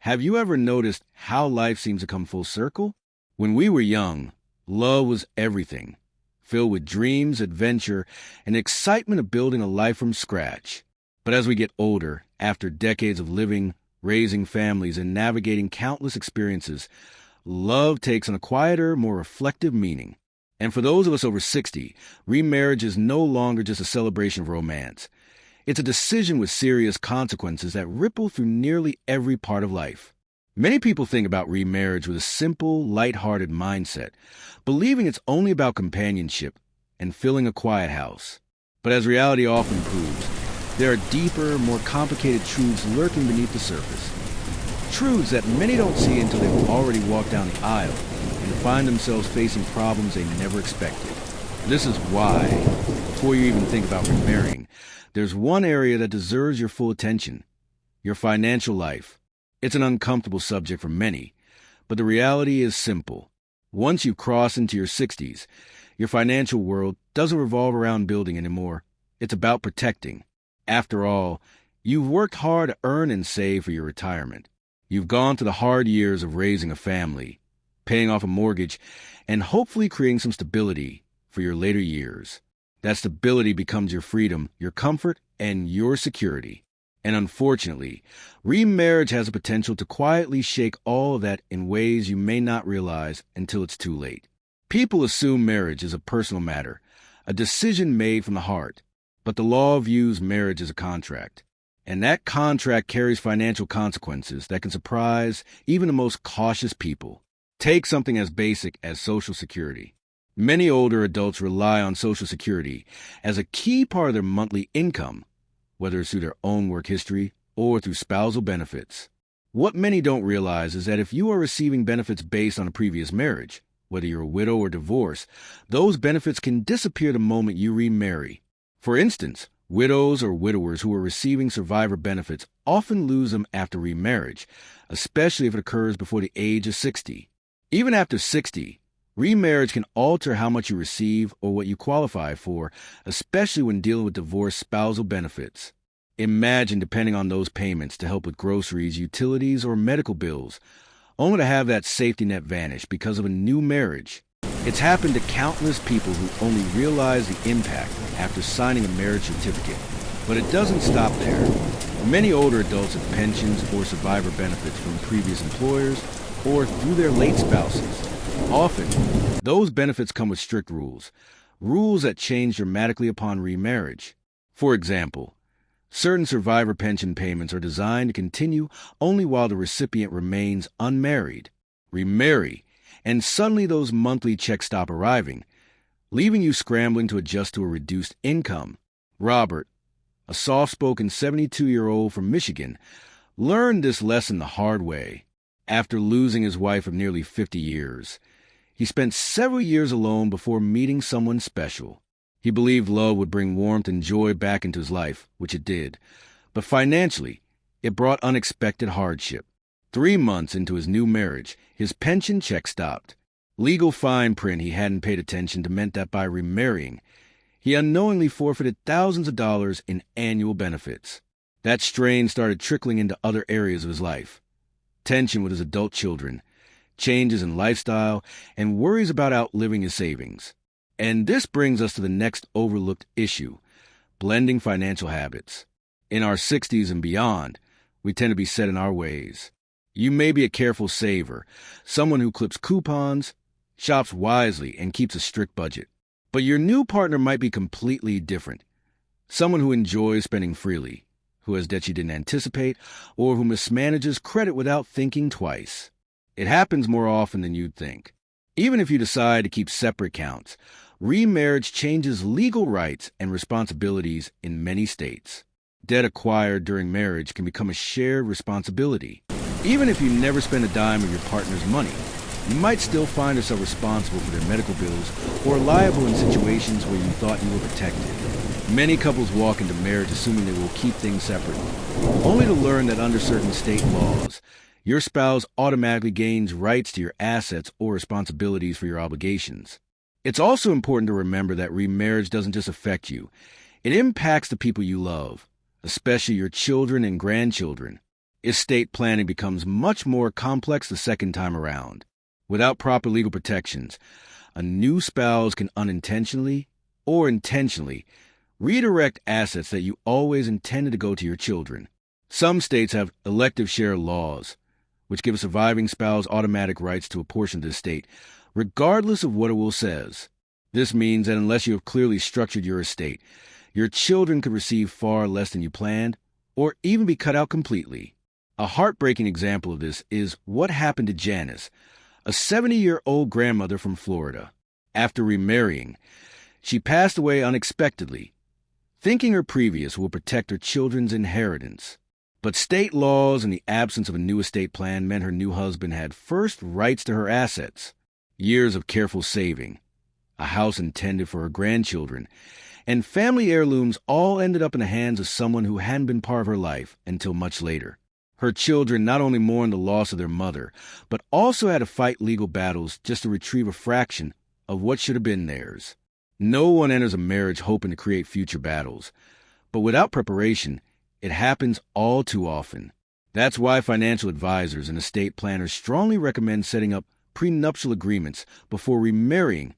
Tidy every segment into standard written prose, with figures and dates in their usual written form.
Have you ever noticed how life seems to come full circle? When we were young, love was everything, filled with dreams, adventure, and excitement of building a life from scratch. But as we get older, after decades of living, raising families, and navigating countless experiences, love takes on a quieter, more reflective meaning. And for those of us over 60, remarriage is no longer just a celebration of romance. It's a decision with serious consequences that ripple through nearly every part of life. Many people think about remarriage with a simple, light-hearted mindset, believing it's only about companionship and filling a quiet house. But as reality often proves, there are deeper, more complicated truths lurking beneath the surface. Truths that many don't see until they've already walked down the aisle and find themselves facing problems they never expected. This is why, before you even think about remarrying, there's one area that deserves your full attention: your financial life. It's an uncomfortable subject for many, but the reality is simple. Once you cross into your 60s, your financial world doesn't revolve around building anymore. It's about protecting. After all, you've worked hard to earn and save for your retirement. You've gone through the hard years of raising a family, paying off a mortgage, and hopefully creating some stability for your later years. That stability becomes your freedom, your comfort, and your security. And unfortunately, remarriage has the potential to quietly shake all of that in ways you may not realize until it's too late. People assume marriage is a personal matter, a decision made from the heart. But the law views marriage as a contract. And that contract carries financial consequences that can surprise even the most cautious people. Take something as basic as Social Security. Many older adults rely on Social Security as a key part of their monthly income, whether it's through their own work history or through spousal benefits. What many don't realize is that if you are receiving benefits based on a previous marriage, whether you're a widow or divorced, those benefits can disappear the moment you remarry. For instance, widows or widowers who are receiving survivor benefits often lose them after remarriage, especially if it occurs before the age of 60. Even after 60, remarriage can alter how much you receive or what you qualify for, especially when dealing with divorced spousal benefits. Imagine depending on those payments to help with groceries, utilities, or medical bills, only to have that safety net vanish because of a new marriage. It's happened to countless people who only realize the impact after signing a marriage certificate. But it doesn't stop there. Many older adults have pensions or survivor benefits from previous employers or through their late spouses. Often, those benefits come with strict rules that change dramatically upon remarriage. For example, certain survivor pension payments are designed to continue only while the recipient remains unmarried. Remarry, and suddenly those monthly checks stop arriving, leaving you scrambling to adjust to a reduced income. Robert, a soft-spoken 72-year-old from Michigan, learned this lesson the hard way. After losing his wife of nearly 50 years, he spent several years alone before meeting someone special. He believed love would bring warmth and joy back into his life, which it did. But financially, it brought unexpected hardship. 3 months into his new marriage, his pension check stopped. Legal fine print he hadn't paid attention to meant that by remarrying, he unknowingly forfeited thousands of dollars in annual benefits. That strain started trickling into other areas of his life. Tension with his adult children, changes in lifestyle, and worries about outliving his savings. And this brings us to the next overlooked issue: blending financial habits. In our 60s and beyond, we tend to be set in our ways. You may be a careful saver, someone who clips coupons, shops wisely, and keeps a strict budget. But your new partner might be completely different. Someone who enjoys spending freely, who has debts you didn't anticipate, or who mismanages credit without thinking twice. It happens more often than you'd think. Even if you decide to keep separate accounts, remarriage changes legal rights and responsibilities in many states. Debt acquired during marriage can become a shared responsibility. Even if you never spend a dime of your partner's money, you might still find yourself responsible for their medical bills or liable in situations where you thought you were protected. Many couples walk into marriage assuming they will keep things separate, only to learn that under certain state laws, your spouse automatically gains rights to your assets or responsibilities for your obligations. It's also important to remember that remarriage doesn't just affect you. It impacts the people you love, especially your children and grandchildren. Estate planning becomes much more complex the second time around. Without proper legal protections, a new spouse can unintentionally or intentionally redirect assets that you always intended to go to your children. Some states have elective share laws, which give a surviving spouse automatic rights to a portion of the estate, regardless of what a will says. This means that unless you have clearly structured your estate, your children could receive far less than you planned, or even be cut out completely. A heartbreaking example of this is what happened to Janice, a 70-year-old grandmother from Florida. After remarrying, she passed away unexpectedly, thinking her previous will protect her children's inheritance. But state laws and the absence of a new estate plan meant her new husband had first rights to her assets. Years of careful saving, a house intended for her grandchildren, and family heirlooms all ended up in the hands of someone who hadn't been part of her life until much later. Her children not only mourned the loss of their mother, but also had to fight legal battles just to retrieve a fraction of what should have been theirs. No one enters a marriage hoping to create future battles, but without preparation, it happens all too often. That's why financial advisors and estate planners strongly recommend setting up prenuptial agreements before remarrying,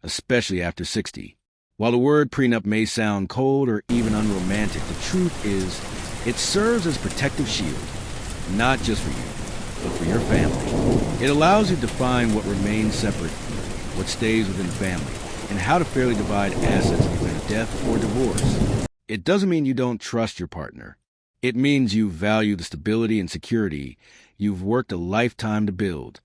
especially after 60. While the word prenup may sound cold or even unromantic, the truth is it serves as a protective shield, not just for you, but for your family. It allows you to define what remains separate, what stays within the family, and how to fairly divide assets in the event of death or divorce. It doesn't mean you don't trust your partner. It means you value the stability and security you've worked a lifetime to build.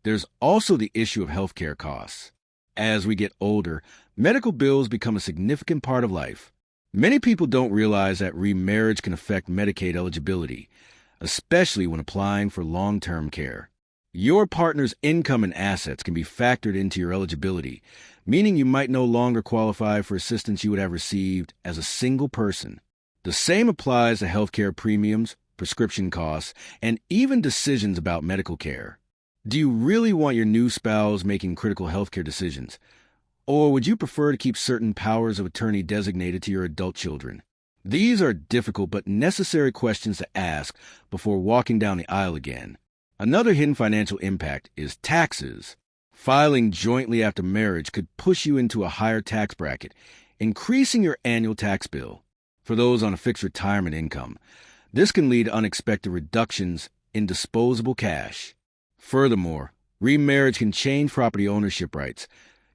There's also the issue of healthcare costs. As we get older, medical bills become a significant part of life. Many people don't realize that remarriage can affect Medicaid eligibility, especially when applying for long-term care. Your partner's income and assets can be factored into your eligibility, meaning you might no longer qualify for assistance you would have received as a single person. The same applies to healthcare premiums, prescription costs, and even decisions about medical care. Do you really want your new spouse making critical healthcare decisions? Or would you prefer to keep certain powers of attorney designated to your adult children? These are difficult but necessary questions to ask before walking down the aisle again. Another hidden financial impact is taxes. Filing jointly after marriage could push you into a higher tax bracket, increasing your annual tax bill. For those on a fixed retirement income, this can lead to unexpected reductions in disposable cash. Furthermore, remarriage can change property ownership rights,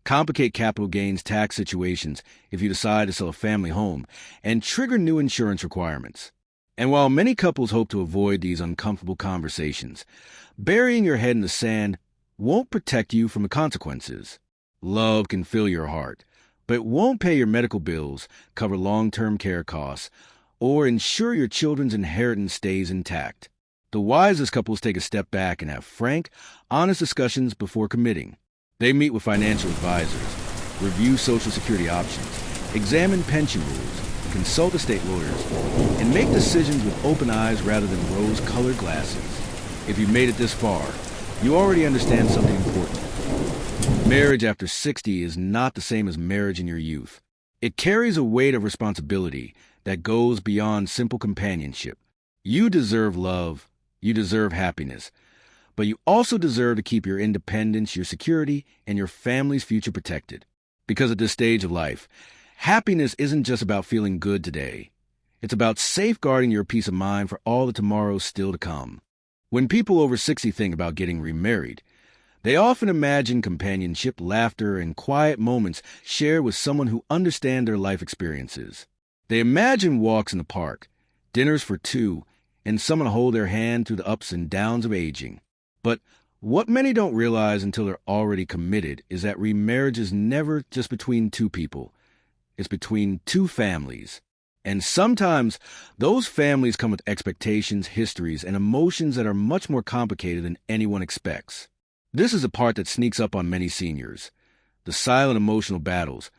complicate capital gains tax situations if you decide to sell a family home, and trigger new insurance requirements. And while many couples hope to avoid these uncomfortable conversations, burying your head in the sand won't protect you from the consequences. Love can fill your heart, but it won't pay your medical bills, cover long-term care costs, or ensure your children's inheritance stays intact. The wisest couples take a step back and have frank, honest discussions before committing. They meet with financial advisors, review Social Security options, examine pension rules, consult estate lawyers, and make decisions with open eyes rather than rose-colored glasses. If you've made it this far, you already understand something important. Marriage after 60 is not the same as marriage in your youth. It carries a weight of responsibility that goes beyond simple companionship. You deserve love, you deserve happiness, but you also deserve to keep your independence, your security, and your family's future protected. Because at this stage of life, happiness isn't just about feeling good today. It's about safeguarding your peace of mind for all the tomorrows still to come. When people over 60 think about getting remarried, they often imagine companionship, laughter, and quiet moments shared with someone who understands their life experiences. They imagine walks in the park, dinners for two, and someone to hold their hand through the ups and downs of aging. But what many don't realize until they're already committed is that remarriage is never just between two people. It's between two families. And sometimes those families come with expectations, histories, and emotions that are much more complicated than anyone expects. This is the part that sneaks up on many seniors. The silent emotional battles,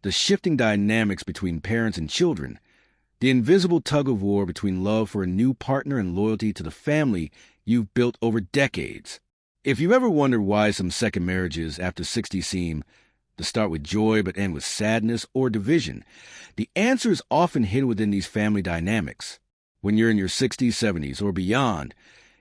the shifting dynamics between parents and children, the invisible tug-of-war between love for a new partner and loyalty to the family you've built over decades. If you ever wondered why some second marriages after 60 seem to start with joy but end with sadness or division, the answer is often hidden within these family dynamics. When you're in your 60s, 70s, or beyond,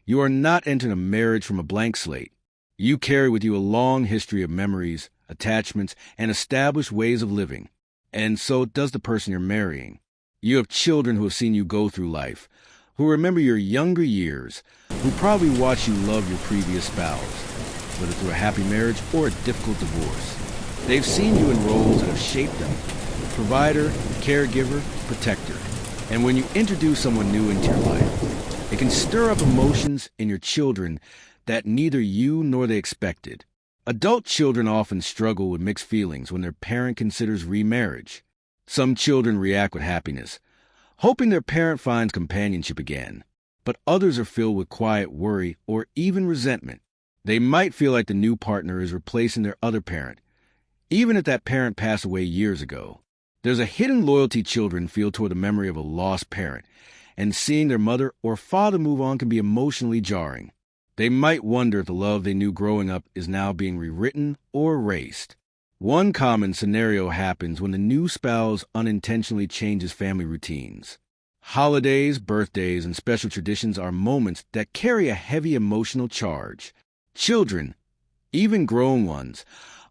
you are not entering a marriage from a blank slate. You carry with you a long history of memories, attachments, and established ways of living. And so does the person you're marrying. You have children who have seen you go through life, who remember your younger years, who probably watch you love your previous spouse, whether through a happy marriage or a difficult divorce. They've seen you in roles that have shaped them: provider, caregiver, protector. And when you introduce someone new into your life, it can stir up emotions in your children that neither you nor they expected. Adult children often struggle with mixed feelings when their parent considers remarriage. Some children react with happiness, hoping their parent finds companionship again, but others are filled with quiet worry or even resentment. They might feel like the new partner is replacing their other parent, even if that parent passed away years ago. There's a hidden loyalty children feel toward the memory of a lost parent, and seeing their mother or father move on can be emotionally jarring. They might wonder if the love they knew growing up is now being rewritten or erased. One common scenario happens when the new spouse unintentionally changes family routines. Holidays, birthdays, and special traditions are moments that carry a heavy emotional charge. Children, even grown ones,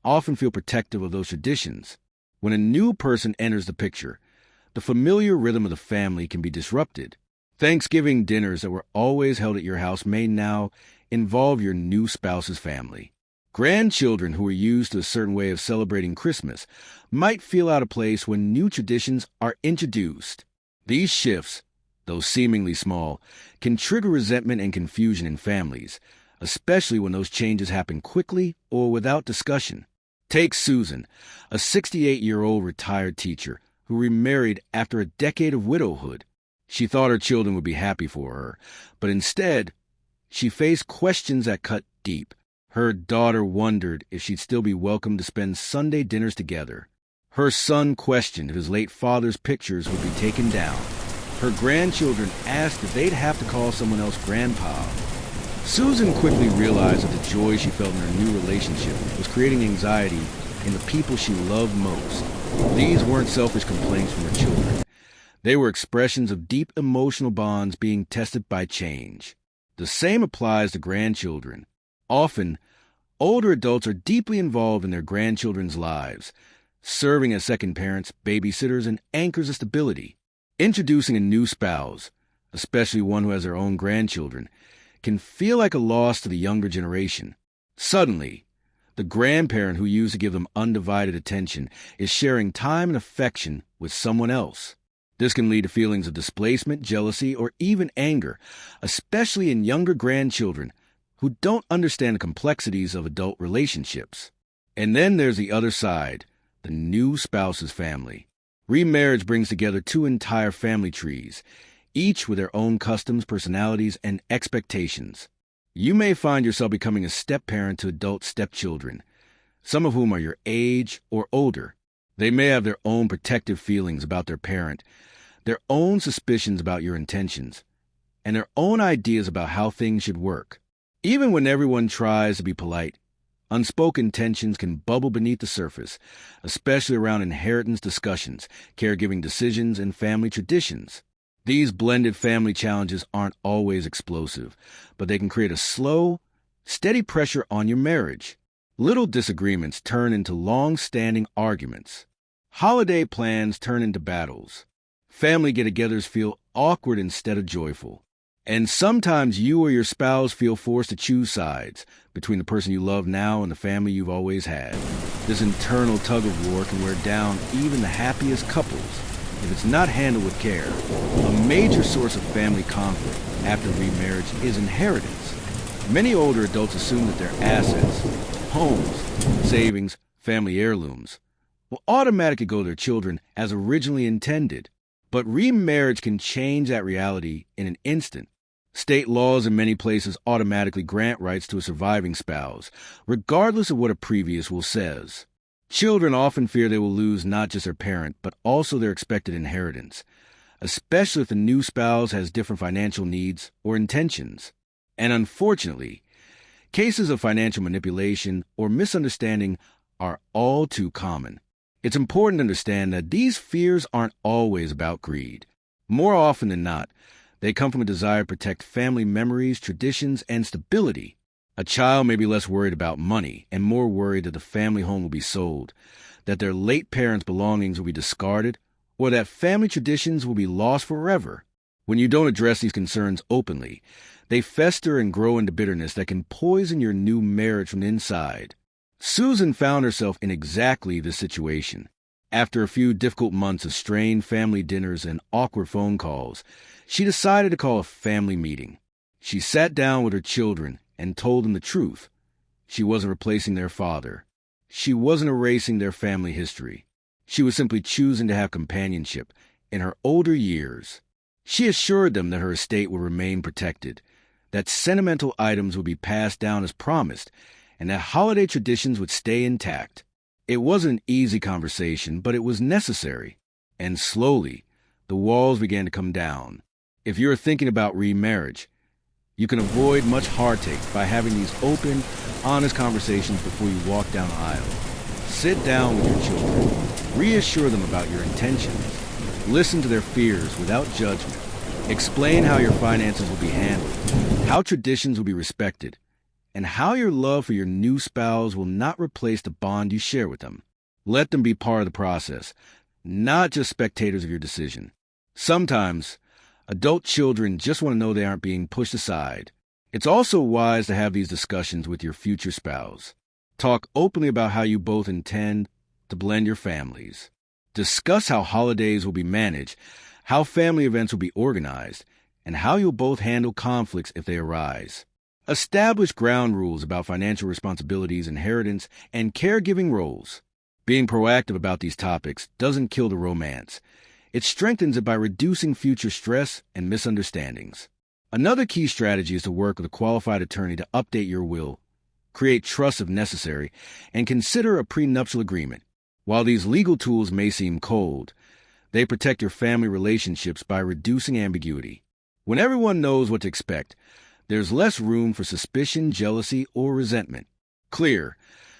often feel protective of those traditions. When a new person enters the picture, the familiar rhythm of the family can be disrupted. Thanksgiving dinners that were always held at your house may now involve your new spouse's family. Grandchildren who are used to a certain way of celebrating Christmas might feel out of place when new traditions are introduced. These shifts, though seemingly small, can trigger resentment and confusion in families, especially when those changes happen quickly or without discussion. Take Susan, a 68-year-old retired teacher who remarried after a decade of widowhood. She thought her children would be happy for her, but instead, she faced questions that cut deep. Her daughter wondered if she'd still be welcome to spend Sunday dinners together. Her son questioned if his late father's pictures would be taken down. Her grandchildren asked if they'd have to call someone else grandpa. Susan quickly realized that the joy she felt in her new relationship was creating anxiety in the people she loved most. These weren't selfish complaints from her children. They were expressions of deep emotional bonds being tested by change. The same applies to grandchildren. Often, older adults are deeply involved in their grandchildren's lives, serving as second parents, babysitters, and anchors of stability. Introducing a new spouse, especially one who has their own grandchildren, can feel like a loss to the younger generation. Suddenly, the grandparent who used to give them undivided attention is sharing time and affection with someone else. This can lead to feelings of displacement, jealousy, or even anger, especially in younger grandchildren who don't understand the complexities of adult relationships. And then there's the other side, the new spouse's family. Remarriage brings together two entire family trees, each with their own customs, personalities, and expectations. You may find yourself becoming a step-parent to adult stepchildren, some of whom are your age or older. They may have their own protective feelings about their parent, their own suspicions about your intentions, and their own ideas about how things should work. Even when everyone tries to be polite, unspoken tensions can bubble beneath the surface, especially around inheritance discussions, caregiving decisions, and family traditions. These blended family challenges aren't always explosive, but they can create a slow, steady pressure on your marriage. Little disagreements turn into long-standing arguments. Holiday plans turn into battles. Family get-togethers feel awkward instead of joyful. And sometimes you or your spouse feel forced to choose sides between the person you love now and the family you've always had. This internal tug-of-war can wear down even the happiest couples if it's not handled with care. A major source of family conflict after remarriage is inheritance. Many older adults assume that their assets, homes, savings, family heirlooms, will automatically go to their children as originally intended. But remarriage can change that reality in an instant. State laws in many places automatically grant rights to a surviving spouse, regardless of what a previous will says. Children often fear they will lose not just their parent, but also their expected inheritance, especially if the new spouse has different financial needs or intentions. And unfortunately, cases of financial manipulation or misunderstanding are all too common. It's important to understand that these fears aren't always about greed. More often than not, They come from a desire to protect family memories, traditions, and stability. A child may be less worried about money and more worried that the family home will be sold, that their late parents' belongings will be discarded, or that family traditions will be lost forever. When you don't address these concerns openly, they fester and grow into bitterness that can poison your new marriage from the inside. Susan found herself in exactly this situation. After a few difficult months of strained family dinners and awkward phone calls, she decided to call a family meeting. She sat down with her children and told them the truth. She wasn't replacing their father. She wasn't erasing their family history. She was simply choosing to have companionship in her older years. She assured them that her estate would remain protected, that sentimental items would be passed down as promised, and that holiday traditions would stay intact. It wasn't an easy conversation, but it was necessary. And slowly, the walls began to come down. If you're thinking about remarriage, you can avoid much heartache by having these open, honest conversations before you walk down the aisle. Sit down with your children. Reassure them about your intentions. Listen to their fears without judgment. Explain how your finances will be handled, how traditions will be respected, and how your love for your new spouse will not replace the bond you share with them. Let them be part of the process, not just spectators of your decision. Sometimes, adult children just want to know they aren't being pushed aside. It's also wise to have these discussions with your future spouse. Talk openly about how you both intend to blend your families. Discuss how holidays will be managed, how family events will be organized, and how you'll both handle conflicts if they arise. Establish ground rules about financial responsibilities, inheritance, and caregiving roles. Being proactive about these topics doesn't kill the romance. It strengthens it by reducing future stress and misunderstandings. Another key strategy is to work with a qualified attorney to update your will, create trust if necessary, and consider a prenuptial agreement. While these legal tools may seem cold, they protect your family relationships by reducing ambiguity. When everyone knows what to expect, there's less room for suspicion, jealousy, or resentment. Clear,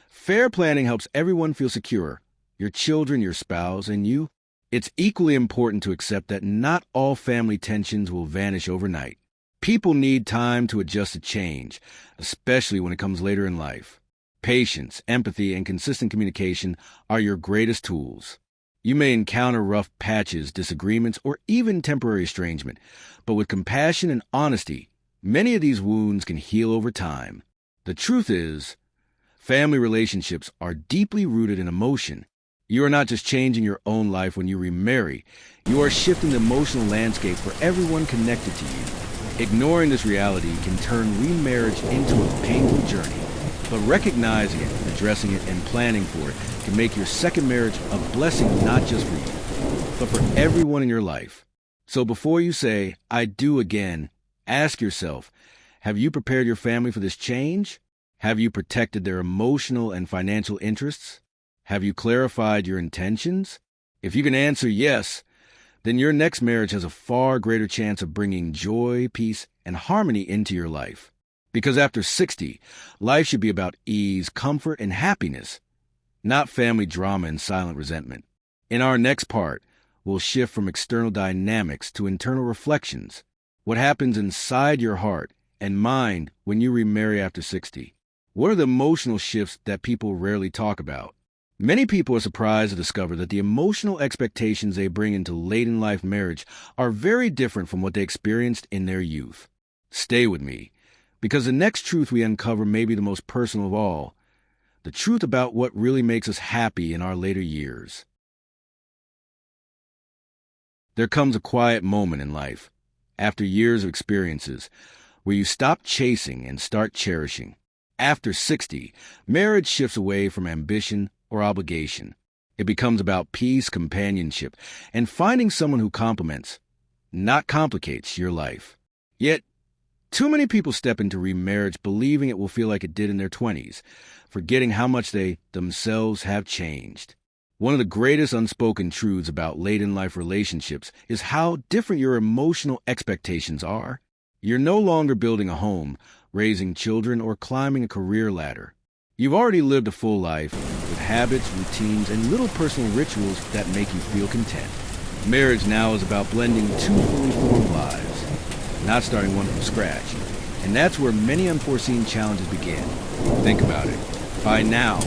fair planning helps everyone feel secure, your children, your spouse, and you. It's equally important to accept that not all family tensions will vanish overnight. People need time to adjust to change, especially when it comes later in life. Patience, empathy, and consistent communication are your greatest tools. You may encounter rough patches, disagreements, or even temporary estrangement, but with compassion and honesty, many of these wounds can heal over time. The truth is, family relationships are deeply rooted in emotion. You are not just changing your own life when you remarry, you are shifting the emotional landscape for everyone connected to you. Ignoring this reality can turn remarriage into a painful journey, but recognizing it, addressing it, and planning for it can make your second marriage a blessing not just for you, but for everyone in your life. So before you say, "I do" again, ask yourself, have you prepared your family for this change? Have you protected their emotional and financial interests? Have you clarified your intentions? If you can answer yes, then your next marriage has a far greater chance of bringing joy, peace, and harmony into your life. Because after 60, life should be about ease, comfort, and happiness, not family drama and silent resentment. In our next part, we'll shift from external dynamics to internal reflections. What happens inside your heart and mind when you remarry after 60? What are the emotional shifts that people rarely talk about? Many people are surprised to discover that the emotional expectations they bring into late-in-life marriage are very different from what they experienced in their youth. Stay with me, because the next truth we uncover may be the most personal of all, the truth about what really makes us happy in our later years. There comes a quiet moment in life, after years of experiences, where you stop chasing and start cherishing. After 60, marriage shifts away from ambition or obligation. It becomes about peace, companionship, and finding someone who complements, not complicates, your life. Yet, too many people step into remarriage believing it will feel like it did in their 20s, forgetting how much they themselves have changed. One of the greatest unspoken truths about late-in-life relationships is how different your emotional expectations are. You're no longer building a home, raising children, or climbing a career ladder. You've already lived a full life with habits, routines, and little personal rituals that make you feel content. Marriage now is about blending two fully formed lives. not starting one from scratch. And that's where many unforeseen challenges begin. Think about it. By now,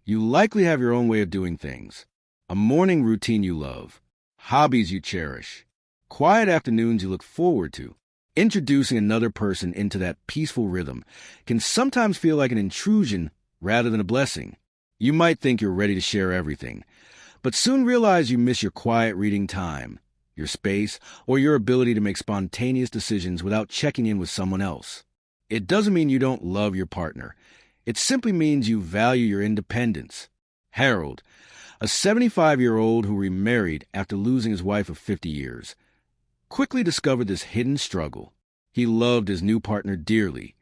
you likely have your own way of doing things. A morning routine you love, hobbies you cherish, quiet afternoons you look forward to. Introducing another person into that peaceful rhythm can sometimes feel like an intrusion rather than a blessing. You might think you're ready to share everything, but soon realize you miss your quiet reading time, your space, or your ability to make spontaneous decisions without checking in with someone else. It doesn't mean you don't love your partner. It simply means you value your independence. Harold, a 75-year-old who remarried after losing his wife of 50 years, quickly discovered this hidden struggle. He loved his new partner dearly,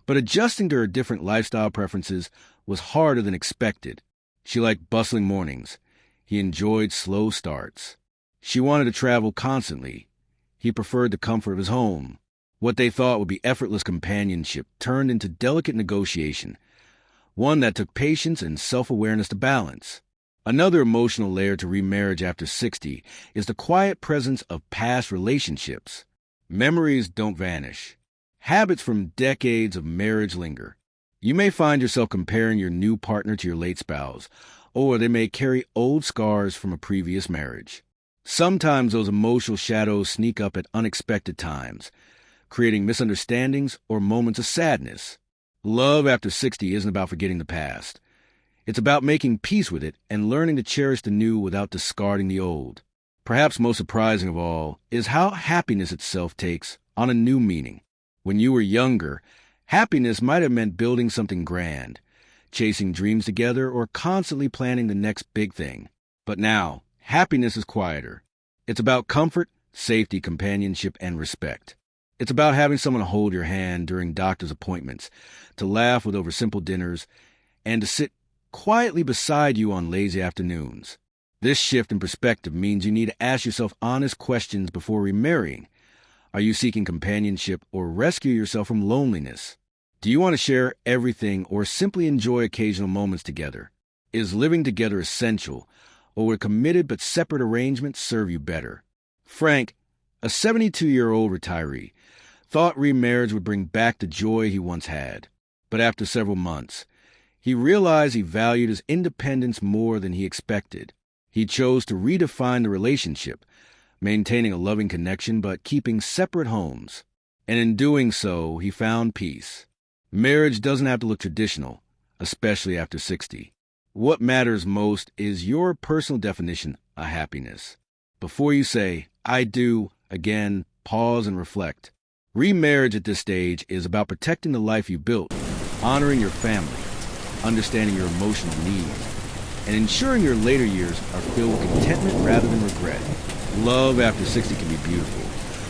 but adjusting to her different lifestyle preferences was harder than expected. She liked bustling mornings. He enjoyed slow starts. She wanted to travel constantly. He preferred the comfort of his home. What they thought would be effortless companionship turned into delicate negotiation, one that took patience and self-awareness to balance. Another emotional layer to remarriage after 60 is the quiet presence of past relationships. Memories don't vanish. Habits from decades of marriage linger. You may find yourself comparing your new partner to your late spouse, or they may carry old scars from a previous marriage. Sometimes those emotional shadows sneak up at unexpected times, creating misunderstandings or moments of sadness. Love after 60 isn't about forgetting the past. It's about making peace with it and learning to cherish the new without discarding the old. Perhaps most surprising of all is how happiness itself takes on a new meaning. When you were younger, happiness might have meant building something grand, chasing dreams together, or constantly planning the next big thing. But now, happiness is quieter. It's about comfort, safety, companionship, and respect. It's about having someone hold your hand during doctor's appointments, to laugh with over simple dinners, and to sit quietly beside you on lazy afternoons. This shift in perspective means you need to ask yourself honest questions before remarrying. Are you seeking companionship or rescue yourself from loneliness? Do you want to share everything or simply enjoy occasional moments together? Is living together essential, or would a committed but separate arrangement serve you better? Frank, a 72-year-old retiree, thought remarriage would bring back the joy he once had. But after several months, he realized he valued his independence more than he expected. He chose to redefine the relationship, maintaining a loving connection but keeping separate homes. And in doing so, he found peace. Marriage doesn't have to look traditional, especially after 60. What matters most is your personal definition of happiness. Before you say, "I do," again, pause and reflect. Remarriage at this stage is about protecting the life you built, honoring your family, understanding your emotional needs, and ensuring your later years are filled with contentment rather than regret. Love after 60 can be beautiful,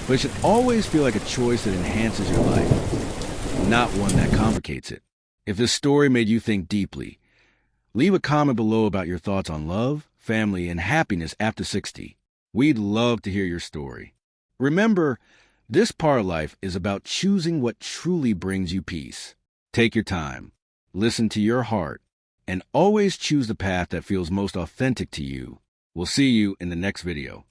but it should always feel like a choice that enhances your life, not one that complicates it. If this story made you think deeply, leave a comment below about your thoughts on love, family, and happiness after 60. We'd love to hear your story. Remember, this part of life is about choosing what truly brings you peace. Take your time. Listen to your heart, and always choose the path that feels most authentic to you. We'll see you in the next video.